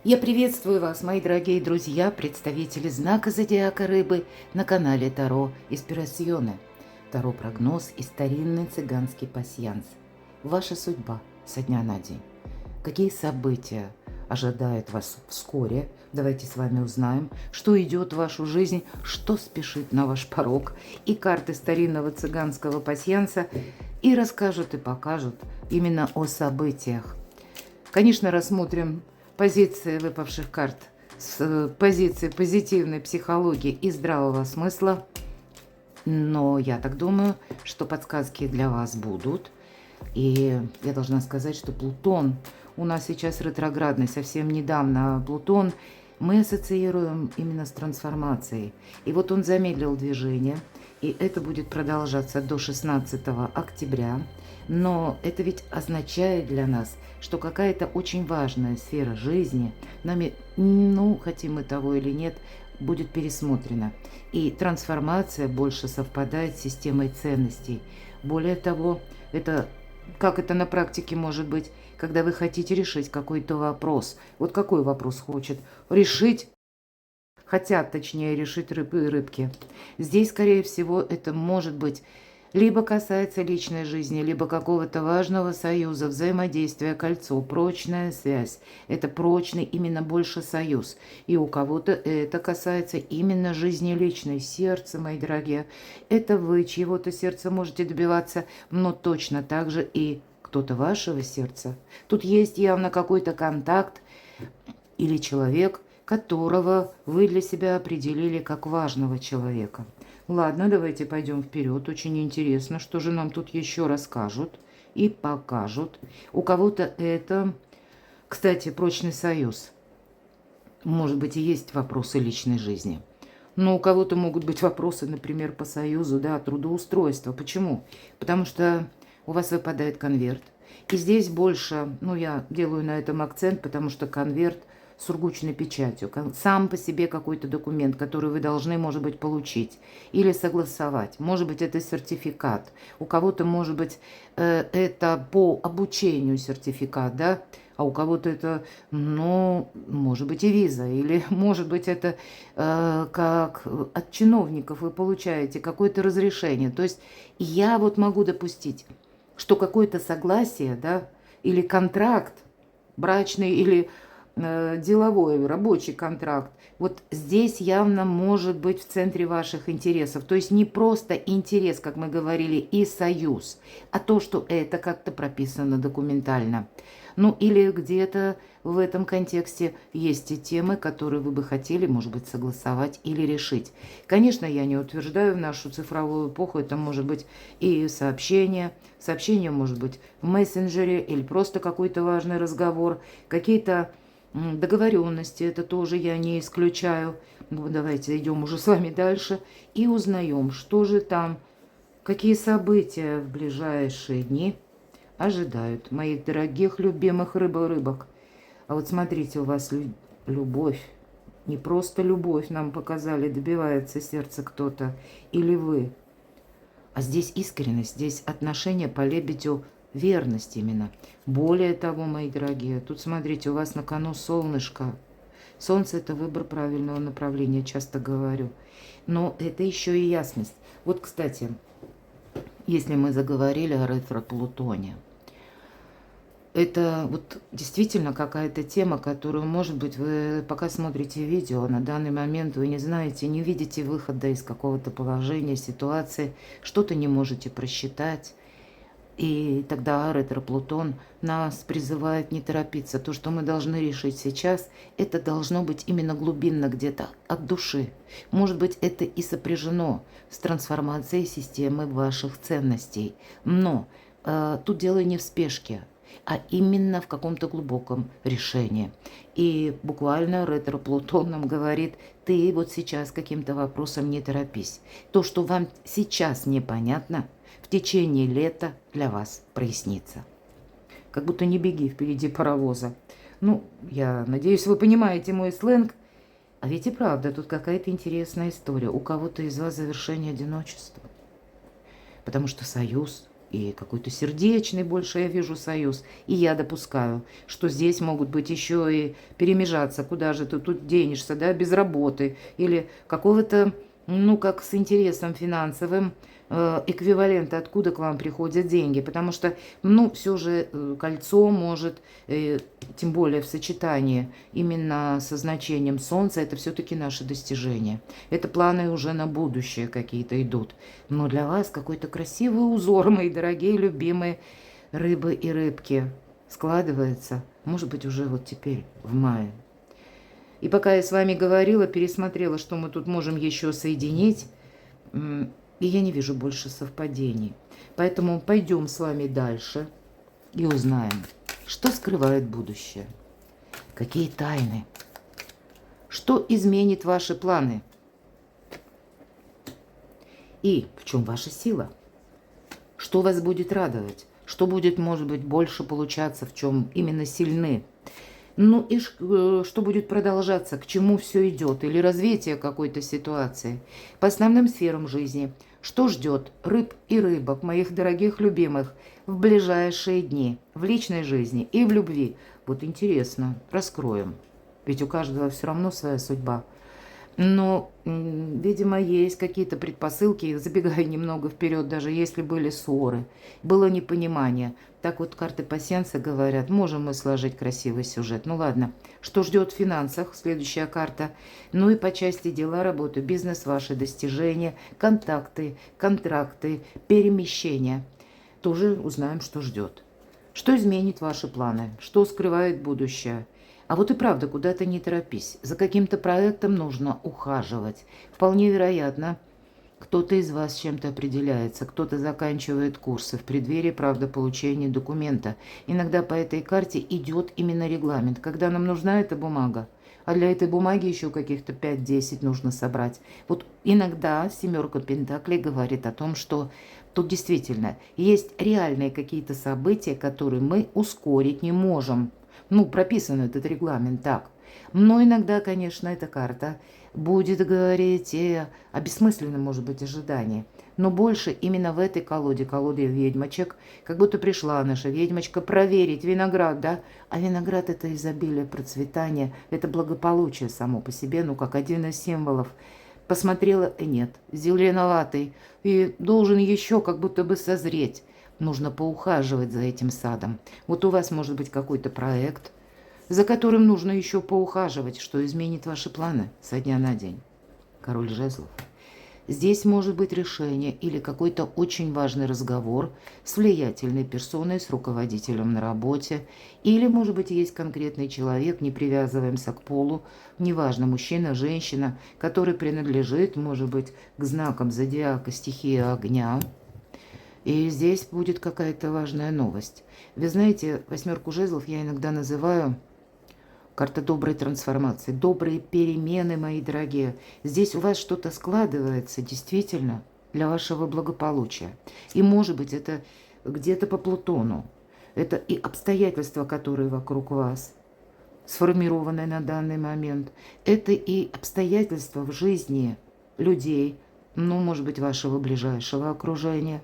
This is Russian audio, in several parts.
Я приветствую вас, мои дорогие друзья, представители знака зодиака Рыбы на канале Таро Инспирасьоне. Таро-прогноз и старинный цыганский пасьянс. Ваша судьба со дня на день. Какие события ожидают вас вскоре? Давайте с вами узнаем, что идет в вашу жизнь, что спешит на ваш порог. И карты старинного цыганского пасьянса и расскажут и покажут именно о событиях. Конечно, рассмотрим позиции выпавших карт с позиции позитивной психологии и здравого смысла. Но я так думаю, что подсказки для вас будут. И я должна сказать, что Плутон у нас сейчас ретроградный, совсем недавно Плутон мы ассоциируем именно с трансформацией. И вот он замедлил движение, и это будет продолжаться до 16 октября. Но это ведь означает для нас, что какая-то очень важная сфера жизни, нами, хотим мы того или нет, будет пересмотрена. И трансформация больше совпадает с системой ценностей. Более того, как это на практике может быть, когда вы хотите решить какой-то вопрос. Вот какой вопрос хотят, точнее, решить рыбы и рыбки. Здесь, скорее всего, это может быть либо касается личной жизни, либо какого-то важного союза, взаимодействия, кольцо, прочная связь. Это прочный именно больше союз. И у кого-то это касается именно жизни личной, сердца, мои дорогие. Это вы чьего-то сердца можете добиваться, но точно так же и кто-то вашего сердца. Тут есть явно какой-то контакт или человек, которого вы для себя определили как важного человека. Ладно, давайте пойдем вперед. Очень интересно, что же нам тут еще расскажут и покажут. У кого-то это, кстати, прочный союз. Может быть, и есть вопросы личной жизни. Но у кого-то могут быть вопросы, например, по союзу, да, трудоустройства. Почему? Потому что у вас выпадает конверт. И здесь больше, я делаю на этом акцент, потому что конверт с сургучной печатью, сам по себе какой-то документ, который вы должны, может быть, получить или согласовать. Может быть, это сертификат. У кого-то, может быть, это по обучению сертификат, да, а у кого-то это, может быть, и виза, или, может быть, это как от чиновников вы получаете какое-то разрешение. То есть я вот могу допустить, что какое-то согласие, да, или контракт брачный, или деловой, рабочий контракт, вот здесь явно может быть в центре ваших интересов. То есть не просто интерес, как мы говорили, и союз, а то, что это как-то прописано документально. Или где-то в этом контексте есть и темы, которые вы бы хотели, может быть, согласовать или решить. Конечно, я не утверждаю, в нашу цифровую эпоху это может быть и сообщение может быть в мессенджере или просто какой-то важный разговор, какие-то договоренности, это тоже я не исключаю. Давайте идем уже с вами дальше и узнаем, что же там, какие события в ближайшие дни ожидают моих дорогих, любимых рыбок. А вот смотрите, у вас любовь, не просто любовь нам показали, добивается сердца кто-то или вы, а здесь искренность, здесь отношение по лебедю, верность именно. Более того, мои дорогие, тут смотрите, у вас на кону солнышко. Солнце – это выбор правильного направления, часто говорю. Но это еще и ясность. Вот, кстати, если мы заговорили о ретро-Плутоне, это вот действительно какая-то тема, которую, может быть, вы пока смотрите видео, на данный момент вы не знаете, не видите выхода из какого-то положения, ситуации, что-то не можете просчитать. И тогда ретро-Плутон нас призывает не торопиться. То, что мы должны решить сейчас, это должно быть именно глубинно где-то, от души. Может быть, это и сопряжено с трансформацией системы ваших ценностей. Но тут дело не в спешке, а именно в каком-то глубоком решении. И буквально ретро-Плутон нам говорит, ты вот сейчас каким-то вопросом не торопись. То, что вам сейчас непонятно, в течение лета для вас прояснится. Как будто не беги впереди паровоза. Я надеюсь, вы понимаете мой сленг. А ведь и правда, тут какая-то интересная история. У кого-то из вас завершение одиночества. Потому что союз и какой-то сердечный больше я вижу союз. И я допускаю, что здесь могут быть еще и перемежаться, куда же ты тут денешься, да, без работы или какого-то, ну, как с интересом финансовым, эквивалента, откуда к вам приходят деньги, потому что, ну, все же кольцо может, тем более в сочетании именно со значением Солнца, это все-таки наши достижения. Это планы уже на будущее какие-то идут. Но для вас какой-то красивый узор, мои дорогие, любимые рыбы и рыбки, складывается, может быть, уже вот теперь, в мае. И пока я с вами говорила, пересмотрела, что мы тут можем еще соединить, и я не вижу больше совпадений. Поэтому пойдем с вами дальше и узнаем, что скрывает будущее. Какие тайны? Что изменит ваши планы? И в чем ваша сила? Что вас будет радовать? Что будет, может быть, больше получаться, в чем именно сильны? Ну и что будет продолжаться, к чему все идет, или развитие какой-то ситуации. По основным сферам жизни. Что ждет рыб и рыбок, моих дорогих любимых, в ближайшие дни, в личной жизни и в любви? Вот интересно, раскроем. Ведь у каждого все равно своя судьба. Но, видимо, есть какие-то предпосылки, забегая немного вперед, даже если были ссоры, было непонимание. Так вот карты пасьянса говорят, можем мы сложить красивый сюжет. Ну ладно, что ждет в финансах, следующая карта. Ну и по части дела, работы, бизнес, ваши достижения, контакты, контракты, перемещения. Тоже узнаем, что ждет. Что изменит ваши планы, что скрывает будущее. А вот и правда, куда-то не торопись. За каким-то проектом нужно ухаживать. Вполне вероятно, кто-то из вас чем-то определяется, кто-то заканчивает курсы в преддверии, правда, получения документа. Иногда по этой карте идет именно регламент, когда нам нужна эта бумага. А для этой бумаги еще каких-то 5-10 нужно собрать. Вот иногда семерка пентаклей говорит о том, что тут действительно есть реальные какие-то события, которые мы ускорить не можем. Ну, прописан этот регламент так. Но иногда, конечно, эта карта будет говорить и о бессмысленном, может быть, ожидании. Но больше именно в этой колоде ведьмочек, как будто пришла наша ведьмочка проверить виноград, да? А виноград – это изобилие, процветание, это благополучие само по себе, ну, как один из символов. Посмотрела, и нет, зеленоватый, и должен еще как будто бы созреть. Нужно поухаживать за этим садом. Вот у вас может быть какой-то проект, за которым нужно еще поухаживать, что изменит ваши планы со дня на день. Король жезлов. Здесь может быть решение или какой-то очень важный разговор с влиятельной персоной, с руководителем на работе. Или, может быть, есть конкретный человек, не привязываемся к полу, неважно, мужчина, женщина, который принадлежит, может быть, к знакам зодиака, стихии огня. И здесь будет какая-то важная новость. Вы знаете, восьмерку жезлов я иногда называю карта доброй трансформации, добрые перемены, мои дорогие. Здесь у вас что-то складывается действительно для вашего благополучия. И может быть это где-то по Плутону. Это и обстоятельства, которые вокруг вас сформированы на данный момент. Это и обстоятельства в жизни людей, ну, может быть, вашего ближайшего окружения.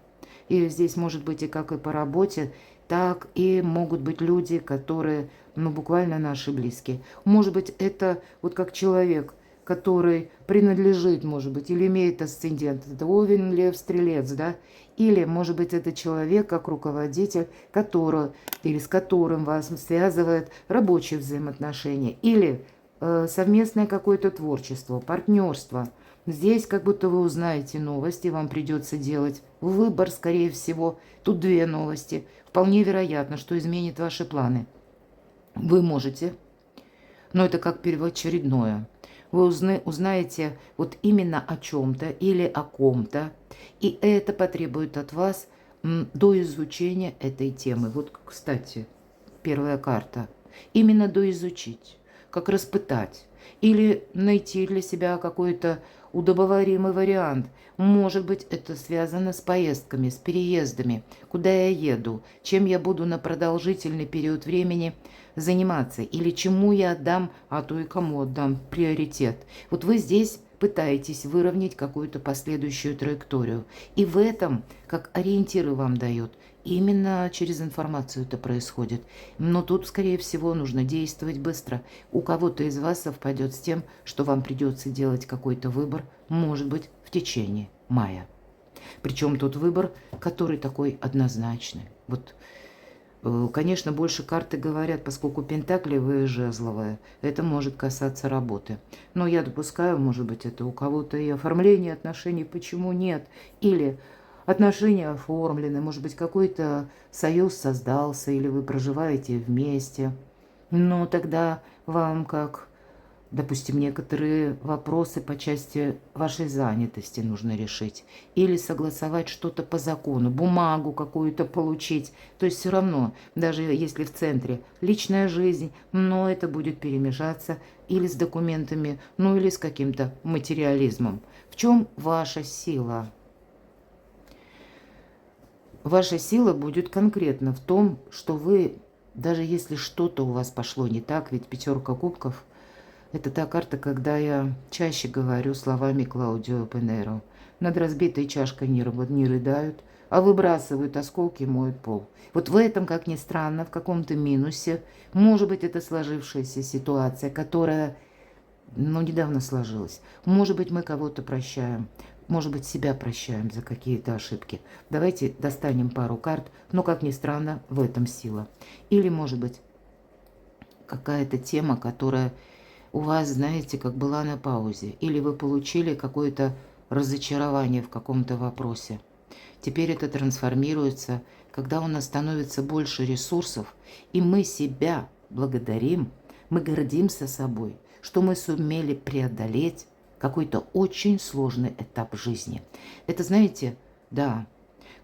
И здесь может быть и как и по работе, так и могут быть люди, которые, ну, буквально наши близкие. Может быть, это вот как человек, который принадлежит, может быть, или имеет асцендент. Это Овен, Лев, Стрелец, да? Или, может быть, это человек, как руководитель, которого, или с которым вас связывает рабочие взаимоотношения. Или совместное какое-то творчество, партнерство. Здесь как будто вы узнаете новости, вам придется делать выбор, скорее всего. Тут две новости. Вполне вероятно, что изменит ваши планы. Вы можете, но это как первоочередное. Вы узнаете вот именно о чем-то или о ком-то, и это потребует от вас доизучения этой темы. Вот, кстати, первая карта. Именно доизучить, как распытать. Или найти для себя какой-то удобоваримый вариант. Может быть, это связано с поездками, с переездами, куда я еду, чем я буду на продолжительный период времени заниматься, или чему я отдам, а то и кому отдам приоритет. Вот вы здесь пытаетесь выровнять какую-то последующую траекторию. И в этом, как ориентиры вам дает, именно через информацию это происходит. Но тут, скорее всего, нужно действовать быстро. У кого-то из вас совпадет с тем, что вам придется делать какой-то выбор, может быть, в течение мая. Причем тот выбор, который такой однозначный. Вот, конечно, больше карты говорят, поскольку пентакли вы жезловые, это может касаться работы. Но я допускаю, может быть, это у кого-то и оформление отношений, почему нет? Или отношения оформлены, может быть, какой-то союз создался, или вы проживаете вместе. Но тогда вам как... Допустим, некоторые вопросы по части вашей занятости нужно решить. Или согласовать что-то по закону, бумагу какую-то получить. То есть все равно, даже если в центре личная жизнь, но это будет перемежаться или с документами, ну или с каким-то материализмом. В чем ваша сила? Ваша сила будет конкретно в том, что вы, даже если что-то у вас пошло не так, ведь 5 кубков – это та карта, когда я чаще говорю словами Клаудио Пенейро. Над разбитой чашкой не рыдают, а выбрасывают осколки и моют пол. Вот в этом, как ни странно, в каком-то минусе, может быть, это сложившаяся ситуация, которая, недавно сложилась. Может быть, мы кого-то прощаем, может быть, себя прощаем за какие-то ошибки. Давайте достанем пару карт, но, как ни странно, в этом сила. Или, может быть, какая-то тема, которая у вас, знаете, как была на паузе, или вы получили какое-то разочарование в каком-то вопросе. Теперь это трансформируется, когда у нас становится больше ресурсов, и мы себя благодарим, мы гордимся собой, что мы сумели преодолеть какой-то очень сложный этап жизни. Это, знаете, да,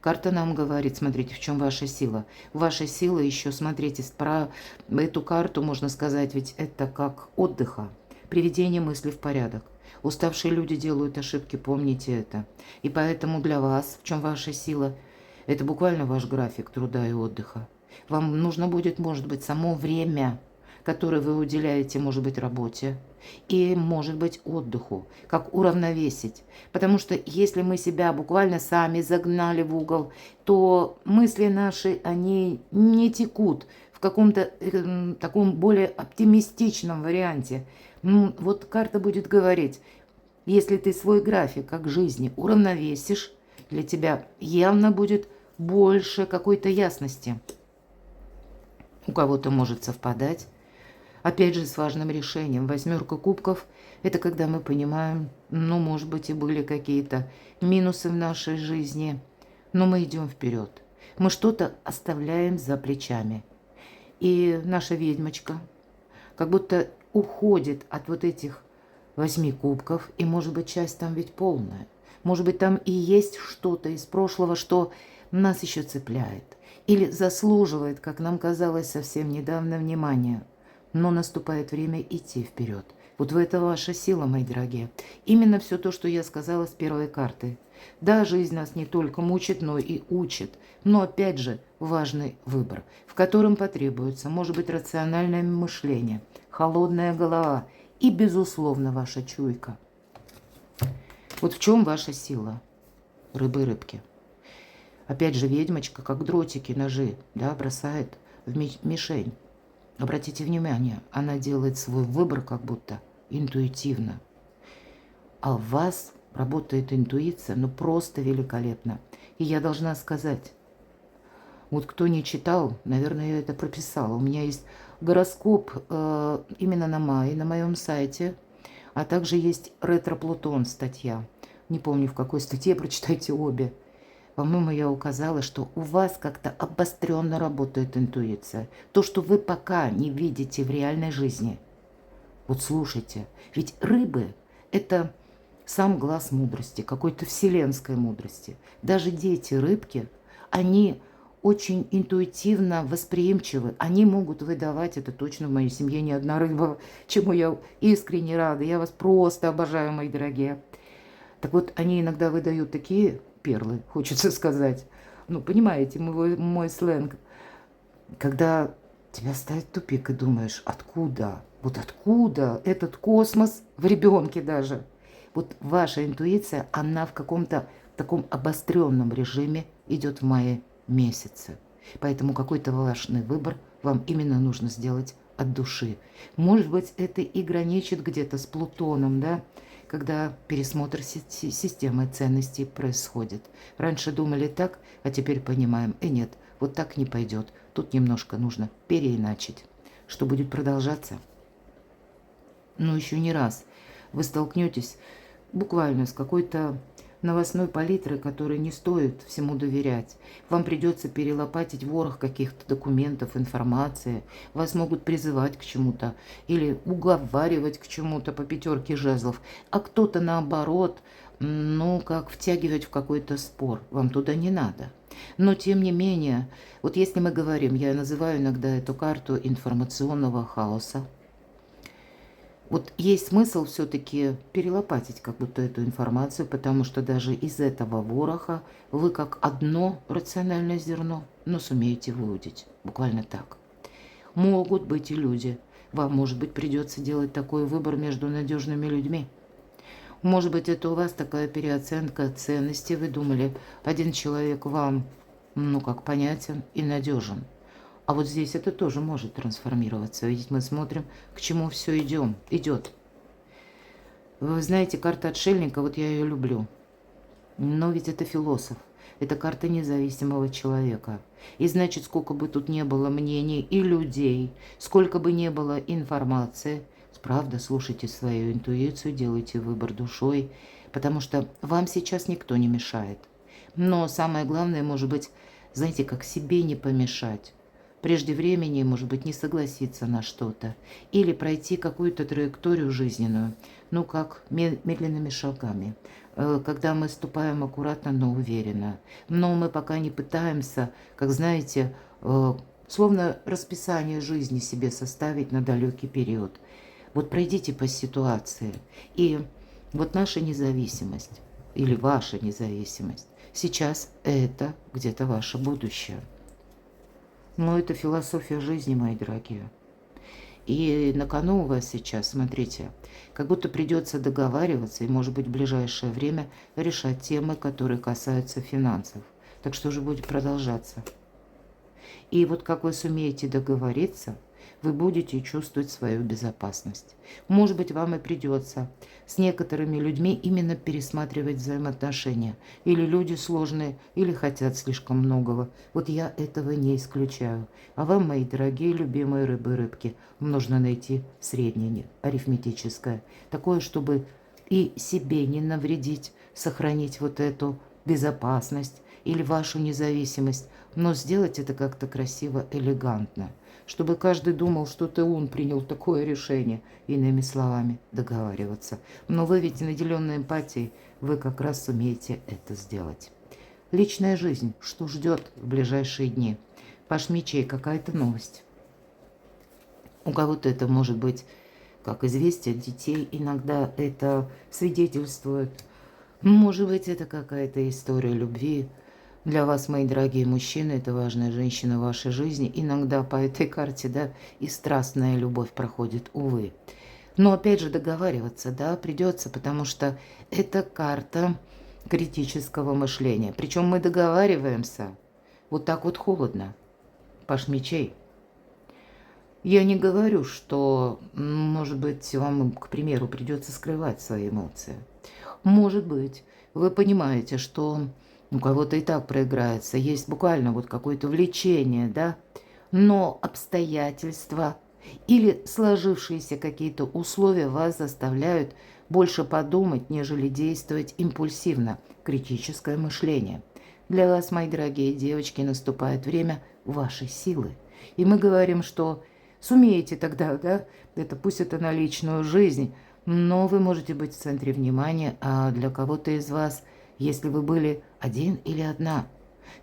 карта нам говорит, смотрите, в чем ваша сила. Ваша сила еще, смотрите, про эту карту можно сказать, ведь это как отдыха, приведение мыслей в порядок. Уставшие люди делают ошибки, помните это. И поэтому для вас, в чем ваша сила, это буквально ваш график труда и отдыха. Вам нужно будет, может быть, само время, которое вы уделяете, может быть, работе, и, может быть, отдыху, как уравновесить. Потому что если мы себя буквально сами загнали в угол, то мысли наши, они не текут в каком-то таком более оптимистичном варианте. Вот карта будет говорить, если ты свой график как жизни уравновесишь, для тебя явно будет больше какой-то ясности. У кого-то может совпадать. Опять же, с важным решением. 8 кубков – это когда мы понимаем, может быть, и были какие-то минусы в нашей жизни, но мы идем вперед. Мы что-то оставляем за плечами. И наша ведьмочка как будто уходит от вот этих 8 кубков, и, может быть, часть там ведь полная. Может быть, там и есть что-то из прошлого, что нас еще цепляет. Или заслуживает, как нам казалось совсем недавно, внимания. Но наступает время идти вперед. Вот в это ваша сила, мои дорогие. Именно все то, что я сказала с первой карты. Да, жизнь нас не только мучит, но и учит. Но опять же, важный выбор, в котором потребуется, может быть, рациональное мышление, холодная голова и, безусловно, ваша чуйка. Вот в чем ваша сила, рыбы и рыбки. Опять же, ведьмочка, как дротики, ножи, да, бросает в мишень. Обратите внимание, она делает свой выбор как будто интуитивно. А в вас работает интуиция, просто великолепно. И я должна сказать, вот кто не читал, наверное, я это прописала. У меня есть гороскоп именно на май, на моем сайте, а также есть ретро-Плутон статья. Не помню, в какой статье, прочитайте обе. По-моему, я указала, что у вас как-то обостренно работает интуиция. То, что вы пока не видите в реальной жизни. Вот слушайте, ведь рыбы – это сам глаз мудрости, какой-то вселенской мудрости. Даже дети рыбки, они очень интуитивно восприимчивы. Они могут выдавать, это точно в моей семье не одна рыба, чему я искренне рада. Я вас просто обожаю, мои дорогие. Так вот, они иногда выдают такие перлы, хочется сказать. Понимаете, мой сленг. Когда тебя ставит в тупик и думаешь, откуда? Вот откуда этот космос в ребенке даже? Вот ваша интуиция, она в каком-то таком обостренном режиме идет в мае месяце. Поэтому какой-то важный выбор вам именно нужно сделать от души. Может быть, это и граничит где-то с Плутоном, да, когда пересмотр системы ценностей происходит. Раньше думали так, а теперь понимаем, нет, вот так не пойдет. Тут немножко нужно переиначить. Что будет продолжаться? Но еще не раз вы столкнетесь буквально с какой-то новостной палитры, которой не стоит всему доверять. Вам придется перелопатить ворох каких-то документов, информации. Вас могут призывать к чему-то или уговаривать к чему-то по пятерке жезлов. А кто-то наоборот, ну, как втягивать в какой-то спор. Вам туда не надо. Но тем не менее, вот если мы говорим, я называю иногда эту карту информационного хаоса, вот есть смысл все-таки перелопатить как будто эту информацию, потому что даже из этого вороха вы как одно рациональное зерно, но сумеете выудить. Буквально так. Могут быть и люди. Вам, может быть, придется делать такой выбор между надежными людьми. Может быть, это у вас такая переоценка ценностей. Вы думали, один человек вам, ну как, понятен и надежен. А вот здесь это тоже может трансформироваться. Ведь мы смотрим, к чему все идет. Вы знаете, карта отшельника, вот я ее люблю. Но ведь это философ. Это карта независимого человека. И значит, сколько бы тут не было мнений и людей, сколько бы не было информации, правда, слушайте свою интуицию, делайте выбор душой, потому что вам сейчас никто не мешает. Но самое главное, может быть, знаете, как себе не помешать. Прежде времени, может быть, не согласиться на что-то. Или пройти какую-то траекторию жизненную, ну, как медленными шагами. Когда мы ступаем аккуратно, но уверенно. Но мы пока не пытаемся, как знаете, словно расписание жизни себе составить на далекий период. Вот пройдите по ситуации. И вот наша независимость, или ваша независимость, сейчас это где-то ваше будущее. Но это философия жизни, мои дорогие. И на кону у вас сейчас, смотрите, как будто придется договариваться и, может быть, в ближайшее время решать темы, которые касаются финансов. Так что же будет продолжаться? И вот как вы сумеете договориться, вы будете чувствовать свою безопасность. Может быть, вам и придется с некоторыми людьми именно пересматривать взаимоотношения. Или люди сложные, или хотят слишком многого. Вот я этого не исключаю. А вам, мои дорогие, любимые рыбы и рыбки, нужно найти среднее, арифметическое. Такое, чтобы и себе не навредить, сохранить вот эту безопасность или вашу независимость, но сделать это как-то красиво, элегантно, чтобы каждый думал, что это он принял такое решение, иными словами, договариваться. Но вы ведь, наделенной эмпатией, вы как раз сумеете это сделать. Личная жизнь, что ждет в ближайшие дни? Паш мечей, какая-то новость. У кого-то это может быть как известие от детей, иногда это свидетельствует. Может быть, это какая-то история любви. Для вас, мои дорогие мужчины, это важная женщина в вашей жизни. Иногда по этой карте, да, и страстная любовь проходит, увы. Но опять же договариваться, да, придется, потому что это карта критического мышления. Причем мы договариваемся вот так вот холодно. Паш мечей. Я не говорю, что, может быть, вам, к примеру, придется скрывать свои эмоции. Может быть, вы понимаете, что у кого-то и так проиграется, есть буквально вот какое-то влечение, да, но обстоятельства или сложившиеся какие-то условия вас заставляют больше подумать, нежели действовать импульсивно. Критическое мышление. Для вас, мои дорогие девочки, наступает время вашей силы. И мы говорим, что сумеете тогда, да, это пусть это на личную жизнь, но вы можете быть в центре внимания, а для кого-то из вас, если вы были один или одна,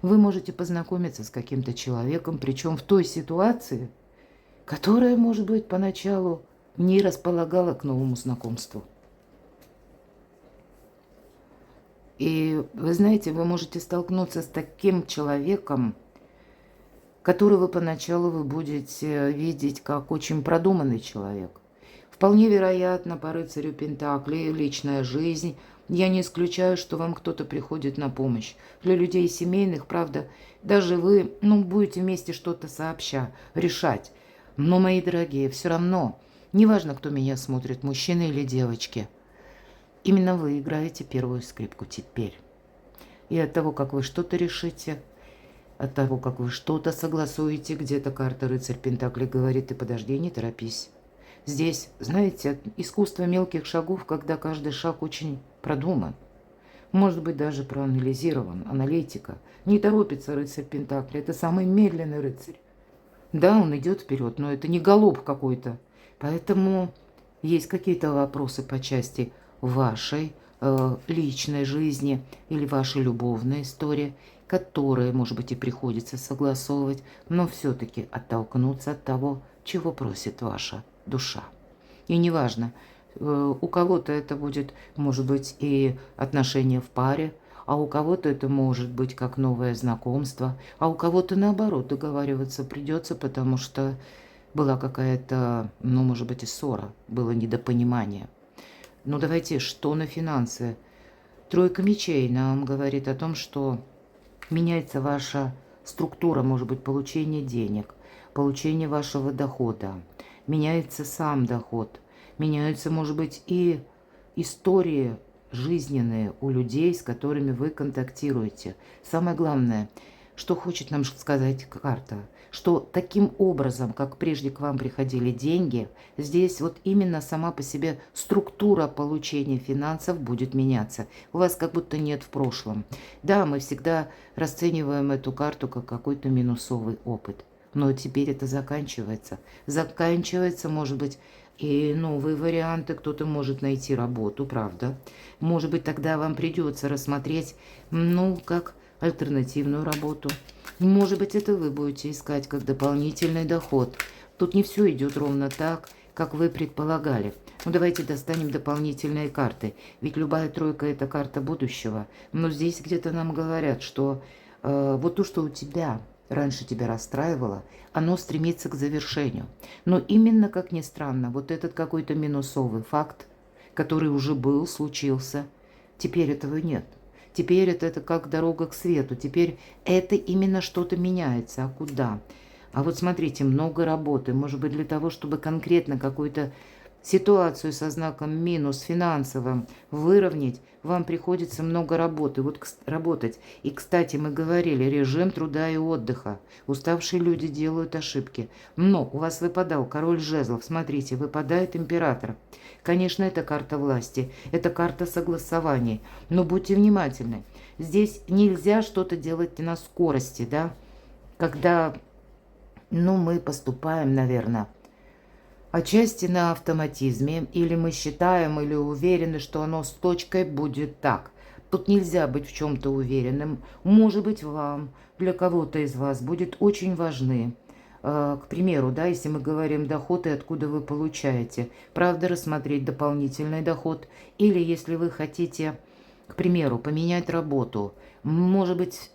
вы можете познакомиться с каким-то человеком, причем в той ситуации, которая, может быть, поначалу не располагала к новому знакомству. И вы знаете, вы можете столкнуться с таким человеком, которого поначалу вы будете видеть как очень продуманный человек. Вполне вероятно, по рыцарю Пентаклей личная жизнь. Я не исключаю, что вам кто-то приходит на помощь. Для людей семейных, правда, даже вы, будете вместе что-то сообща решать. Но, мои дорогие, все равно, неважно, кто меня смотрит, мужчины или девочки, именно вы играете первую скрипку теперь. И от того, как вы что-то решите, от того, как вы что-то согласуете, где-то карта рыцарь Пентаклей говорит, ты подожди, не торопись. Здесь, знаете, искусство мелких шагов, когда каждый шаг очень продуман. Может быть, даже проанализирован, аналитика. Не торопится рыцарь Пентакли, это самый медленный рыцарь. Да, он идет вперед, но это не галоп какой-то. Поэтому есть какие-то вопросы по части вашей личной жизни или вашей любовной истории, которые, может быть, и приходится согласовывать, но все-таки оттолкнуться от того, чего просит ваша душа. И неважно, у кого-то это будет, может быть, и отношения в паре, а у кого-то это может быть как новое знакомство, а у кого-то наоборот договариваться придется, потому что была какая-то, может быть, и ссора, было недопонимание. Ну давайте, что на финансы? Тройка мечей нам говорит о том, что меняется ваша структура, может быть, получения денег, получение вашего дохода, меняется сам доход, меняются, может быть, и истории жизненные у людей, с которыми вы контактируете. Самое главное, что хочет нам сказать карта, что таким образом, как прежде к вам приходили деньги, здесь вот именно сама по себе структура получения финансов будет меняться. У вас как будто нет в прошлом. Да, мы всегда расцениваем эту карту как какой-то минусовый опыт. Но теперь это заканчивается. Заканчивается, может быть, и новые варианты. Кто-то может найти работу, правда. Может быть, тогда вам придется рассмотреть, как альтернативную работу. Может быть, это вы будете искать как дополнительный доход. Тут не все идет ровно так, как вы предполагали. Давайте достанем дополнительные карты. Ведь любая тройка – это карта будущего. Но здесь где-то нам говорят, что вот то, что у тебя раньше тебя расстраивало, оно стремится к завершению. Но именно, как ни странно, вот этот какой-то минусовый факт, который уже был, случился, теперь этого нет. Теперь это как дорога к свету. Теперь это именно что-то меняется. А куда? А вот смотрите, много работы. Может быть, для того, чтобы конкретно какую-то ситуацию со знаком минус финансовым выровнять, вам приходится много работы. Работать. И, кстати, мы говорили, режим труда и отдыха. Уставшие люди делают ошибки. Но у вас выпадал король жезлов. Смотрите, выпадает император. Конечно, это карта власти, это карта согласований. Но будьте внимательны. Здесь нельзя что-то делать на скорости, да? Когда, мы поступаем, наверное, отчасти на автоматизме, или мы считаем, или уверены, что оно с точкой будет так. Тут нельзя быть в чем-то уверенным. Может быть, вам, для кого-то из вас будет очень важны. К примеру, да, если мы говорим доход и откуда вы получаете. Правда, рассмотреть дополнительный доход. Или если вы хотите, к примеру, поменять работу. Может быть,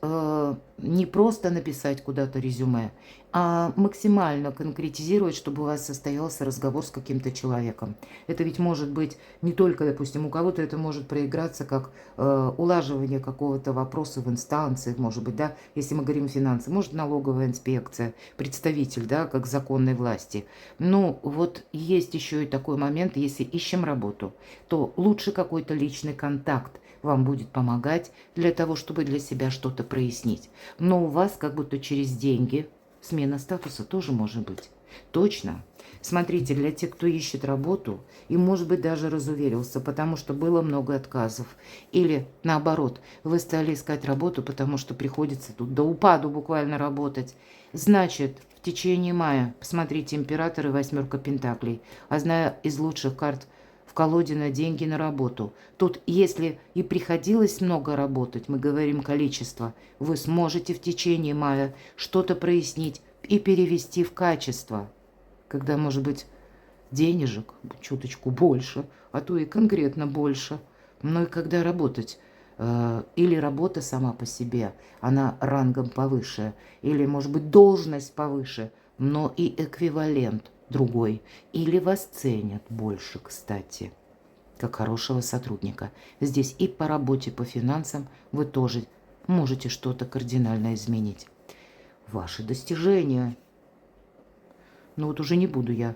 не просто написать куда-то резюме, а максимально конкретизировать, чтобы у вас состоялся разговор с каким-то человеком. Это ведь может быть не только, допустим, у кого-то это может проиграться как улаживание какого-то вопроса в инстанциях, может быть, да, если мы говорим финансы, может налоговая инспекция, представитель, да, как законной власти. Ну, вот есть еще и такой момент, если ищем работу, то лучше какой-то личный контакт вам будет помогать для того, чтобы для себя что-то прояснить. Но у вас как будто через деньги смена статуса тоже может быть. Точно. Смотрите, для тех, кто ищет работу и, может быть, даже разуверился, потому что было много отказов. Или, наоборот, вы стали искать работу, потому что приходится тут до упаду буквально работать. Значит, в течение мая, посмотрите, император и восьмерка пентаклей. А зная из лучших карт в колоде на деньги на работу. Тут, если и приходилось много работать, мы говорим количество, вы сможете в течение мая что-то прояснить и перевести в качество, когда, может быть, денежек чуточку больше, а то и конкретно больше. Но и когда работать, или работа сама по себе, она рангом повыше, или, может быть, должность повыше, но и эквивалент другой. Или вас ценят больше, кстати, как хорошего сотрудника. Здесь и по работе, по финансам вы тоже можете что-то кардинально изменить. Ваши достижения. Ну вот уже не буду я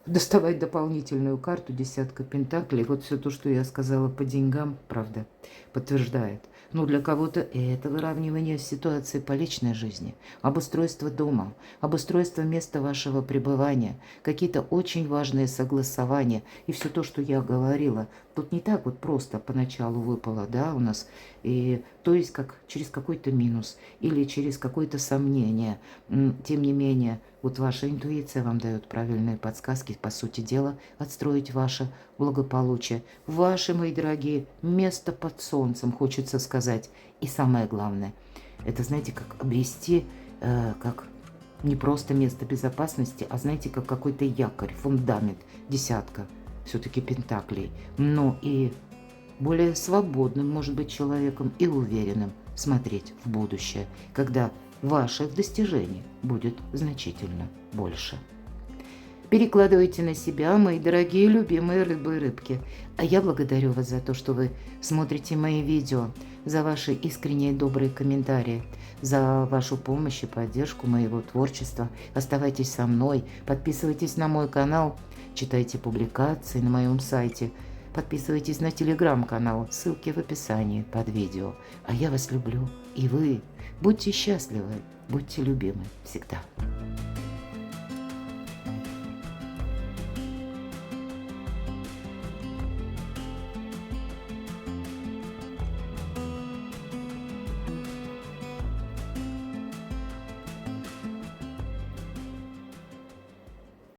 доставать дополнительную карту, десятка пентаклей. Вот все то, что я сказала по деньгам, правда, подтверждает. Но для кого-то это выравнивание ситуации по личной жизни, обустройство дома, обустройство места вашего пребывания, какие-то очень важные согласования. И все то, что я говорила, тут не так вот просто поначалу выпало, да, у нас. И, то есть как через какой-то минус или через какое-то сомнение. Тем не менее, вот ваша интуиция вам дает правильные подсказки, по сути дела, отстроить ваше благополучие. Ваше, мои дорогие, место под солнцем, хочется сказать. И самое главное, это, знаете, как обрести, как не просто место безопасности, а, знаете, как какой-то якорь, фундамент, десятка все-таки пентаклей. Ну и более свободным, может быть, человеком и уверенным смотреть в будущее, когда ваших достижений будет значительно больше. Перекладывайте на себя, мои дорогие любимые рыбы и рыбки. А я благодарю вас за то, что вы смотрите мои видео, за ваши искренние добрые комментарии, за вашу помощь и поддержку моего творчества. Оставайтесь со мной, подписывайтесь на мой канал, читайте публикации на моем сайте, подписывайтесь на телеграм-канал, ссылки в описании под видео. А я вас люблю, и вы будьте счастливы, будьте любимы всегда.